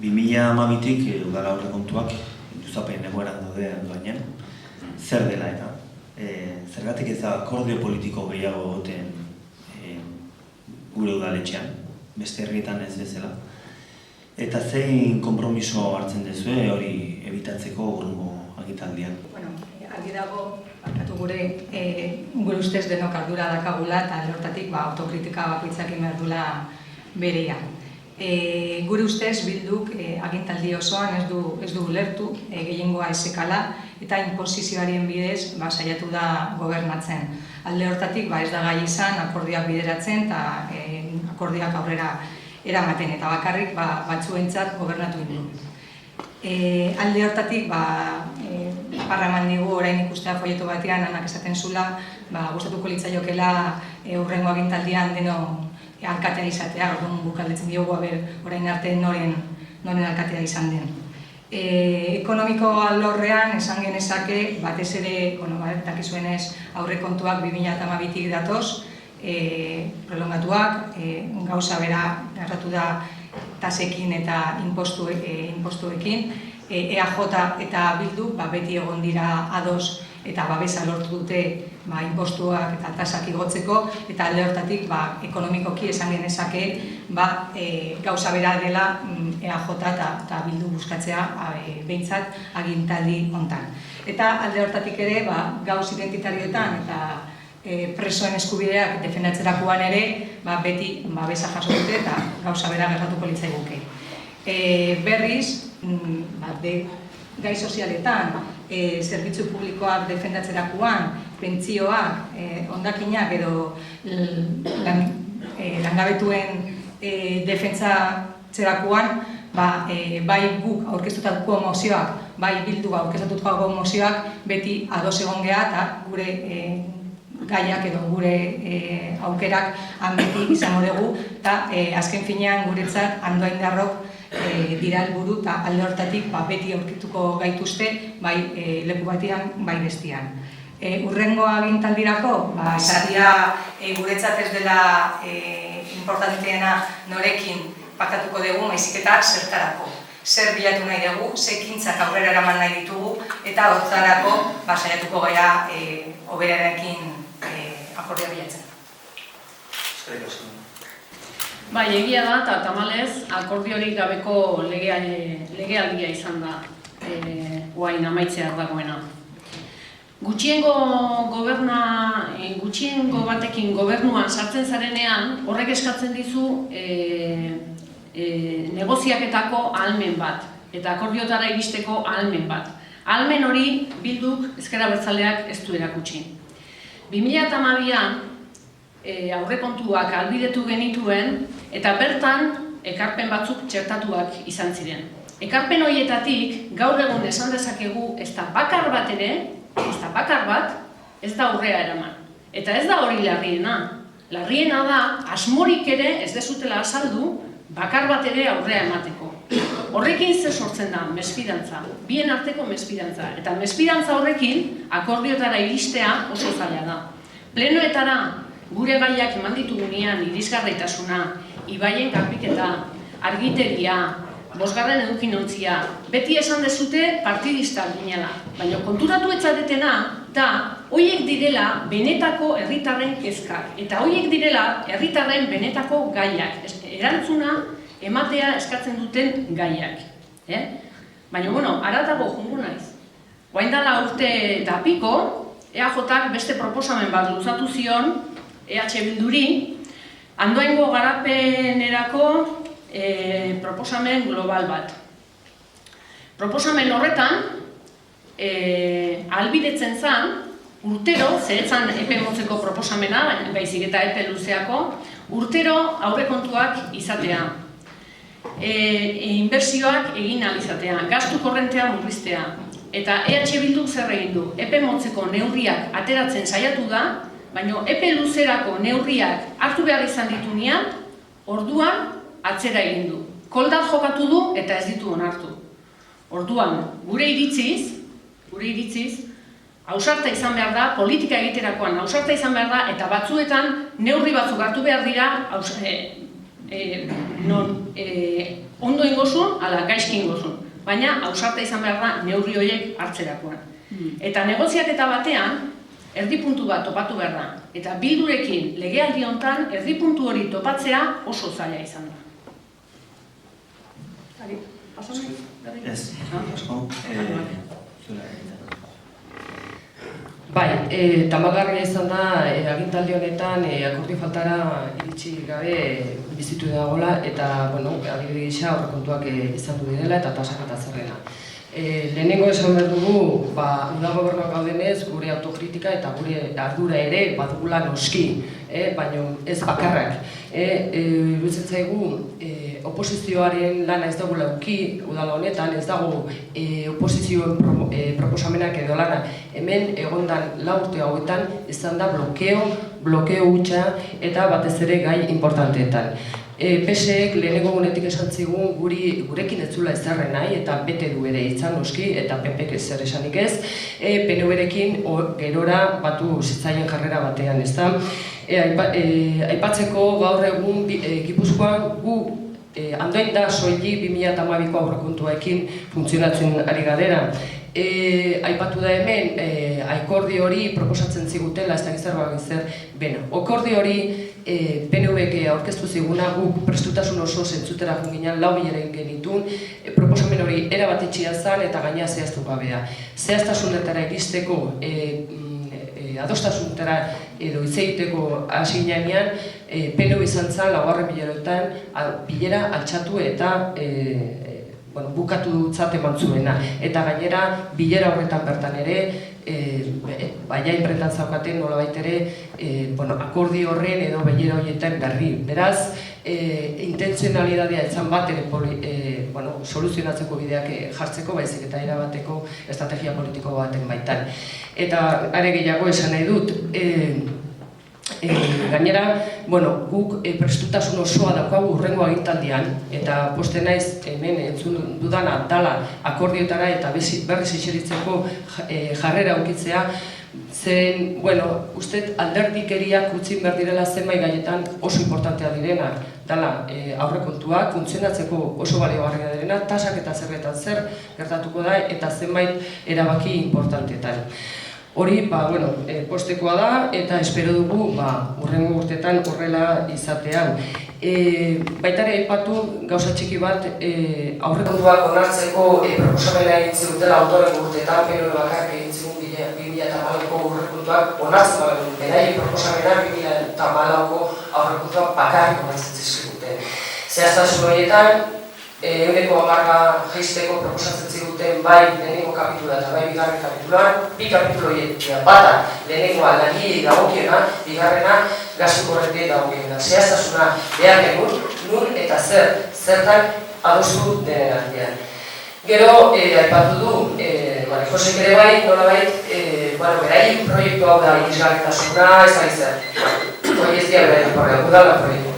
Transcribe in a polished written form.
2012tik udala aurrekontuak luzapen egoeran daude andoainan, zer dela eta zergatik ez da akordio politiko gehiago egoten gure udaletxean, beste herrietan ez bezala. Eta zein konpromiso hartzen duzue hori ebitatzeko hurrengo agintaldian? Argi dago, gure ustez denok ardura dakagula eta hortatik autokritika bakoitzak egin behar dula berea. Gure ustez bilduk agintaldi osoan ez du ulertu, gehiengoa ezekala eta inposizioaren bidez saiatu da gobernatzen. Alde hortatik ez da gai izan akordioak bideratzen eta akordioak aurrera eramaten eta bakarrik batzuentzat gobernatu egin du. Alde hortatik parraman digu orain ikustea folleto batean anak esaten zula gustatuko litzaiokela hurrengo agintaldian deno alkatea izatea, orduan guk galdetzen diogu orain arte noren alkatea izan den. Ekonomiko alorrean esan genezake batez ere, dakizuenez aurrekontuak 2012tik datoz, prolongatuak, gauza bera gertatu da tasekin eta inpostuekin, EAJ eta Bildu beti egon dira ados eta babesa lortu dute inpostuak eta tasak igotzeko eta alde hortatik ekonomikoki esan genezake gauza bera dela EAJ eta Bildu buskatzea behintzat agintaldi hontan. Eta alde hortatik ere gauz identitarioetan eta presoen eskubideak defendatzerakoan ere beti babesa jaso dute eta gauza bera gertatuko litzaiguke. Berriz, gai sozialetan, zerbitzu publikoak defendatzerakoan, pentsioak, hondakinak edo langabetuen defentsatzerakoan, bai guk aurkeztutako mozioak, bai Bildu aurkeztutako mozioak beti ados egon geha eta gure gaiak edo gure aukerak beti izango dugu eta azken finean guretzat Andoaindarrok dira helburu eta alde hortatik beti aurkituko gaituzte bai leku batean, bai bestean. Hurrengo agintaldirako, esatia guretzat ez dela importanteena norekin paktatuko dugu, baizik eta zertarako. Zer bilatu nahi dugu, ze ekintzak aurrera eraman nahi ditugu eta horretarako saiatuko gara hoberarekin akordioa bilatzen. Eskerrik asko. Bai, egia da eta tamalez akordiorik gabeko legealdia izan da guain amaitzear dagoena. Gutxiengo batekin gobernuan sartzen zarenean, horrek eskatzen dizu negoziaketako ahalmen bat eta akordiotara iristeko ahalmen bat. Ahalmen hori Bilduk ezker abertzaleak ez du erakutsi. 2012an aurrekontuak ahalbidetu genituen eta bertan ekarpen batzuk txertatuak izan ziren. Ekarpen horietatik gaur egun esan dezakegu ez da bakar bat ere, ez da aurrea eraman. Eta ez da hori larriena. Larriena da, asmorik ere ez dezutela azaldu bakar bat ere aurrea emateko. Horrekin ze sortzen da, mesfidantza, bien arteko mesfidantza. Eta mesfidantza horrekin akordiotara iristea oso zaila da. Plenoetara gure gaiak eman ditugunean irisgarritasuna, ibaien karpiketa, argiteria, bosgarren edukinontzia, beti esan dezute partidistak ginela. Baina konturatu etzadetena da, horiek direla benetako herritarren kezkak. Eta horiek direla herritarren benetako gaiak. Erantzuna ematea eskatzen duten gaiak. Baina, haratago jungo naiz. Oaindala urte dapiko, EAJak beste proposamen bat luzatu zion, EH Bilduri, Andoaingo garapenerako proposamen global bat. Proposamen horretan, ahalbidetzen zen, urtero, zeretzan epe motzeko proposamena, baizik eta epe luzeako, urtero aurrekontuak izatea. Inbertsioak egin ahal izatea, gastu korrentea murriztea. Eta EH Bilduk zer egin du, epe motzeko neurriak ateratzen saiatu da, baina epe luzerako neurriak hartu behar izan ditunean, orduan atzera egin du. Koldat jokatu du eta ez ditu onartu. Orduan, gure iritziz, ausarta izan behar da, politika egiterakoan ausarta izan behar da, eta batzuetan neurri batzuk hartu behar dira ondo ingozun, ala gaizki ingozun. Baina, ausarta izan behar da neurri horiek hartzerakoan. Eta negoziaketa batean, erdipuntu bat topatu behar da. Eta Bildurekin legealdi honetan, erdipuntu hori topatzea oso zaila izan da. Ez, asko. Bai, tamalgarria izan da agintaldi honetan akordio faltara iritsi gabe bizitu dagoela eta, bueno, adibide gisa aurrekontuak izandu direla eta tasak eta zerrena. Lehenengo esan behar dugu, uda gobernuak gaudenez, gure autokritika eta gure ardura ere badugula noski, baina ez bakarrak. Iruditzen zaigu, oposizioaren lana ez dago lauki udala honetan, ez dago oposizioen proposamenak edo lana. Hemen egondan 4 urte hauetan izan da blokeo hutsa eta batez ere gai importanteetan. PSek lehenengo gunetik esan zigun gurekin ez zula ezarren nahi eta bete du ere izan noski eta PPek zer esanik ez. PNV-rekin gerora batu zitzaien jarrera batean, ez da. Aipatzeko gaur egun Gipuzkoan gu andoin da soilik 2012ko aurrekontuekin funtzionatzen ari garela. Aipatu da hemen, akordio hori proposatzen zigutela, ez da gizarroak zer, akordio hori PNV-ek aurkeztu ziguna, guk prestutasun oso zentzutera junginan 4 bilera genitun, proposamen hori erabat itxia zen eta gaina zehaztu gabea. Zehaztasunetara iristeko, adostasunetara edo hitz hasi ginean, PNV izan zen 4 bileroetan bilera altxatu eta bukatu dutzat eman zuena. Eta gainera, bilera horretan bertan ere, baina inpretan zaukaten nolabait ere akordio horren edo bilera horietan berri. Beraz, intenzionalidadea izan bat ere soluzionatzeko bideak jartzeko, baizik eta erabateko estrategia politiko baten baitan. Eta are gehiago esan nahi dut, gainera, guk prestutasun osoa daukagu hurrengo agintaldian eta poste naiz hemen entzun dudana dala akordioetara eta berriz eseritzeko jarrera ukitzea zen, uste alderdikeriak utzin behar direla zenbait gaietan oso importantea direnak dala aurrekontuak, funtzionatzeko oso baliogarria direna, tasak eta zerretan zer gertatuko da eta zenbait erabaki importanteetan. Hori, postekoa da eta espero dugu hurrengo urtetan horrela izatean. Baita ere aipatu gauza txiki bat aurrekontuak onartzeko proposamena egin zigutela autoren urteetan, pero bakarrik egin zigun 2014ko aurrekontuak onartzen beraien proposamena 2014ko aurrekontuak bakarrik onartzen zizkiguten. Zehaztasun horietan, 110 jaisteko proposatzen ziguten bai lehenengo kapitula eta bai bigarren kapituloan, bi kapitulo horietan bata lehenengoa langilei dagokiena, bigarrena gastu korrentei dagokiena. Zehaztasuna behar genuen, nun eta zertan adostu denen artean. Gero, aipatu du, Josek ere bai, nolabait, beraien proiektu hau da irisgarritasuna, ez da izan. Hori ez dira beraien udala proiektu.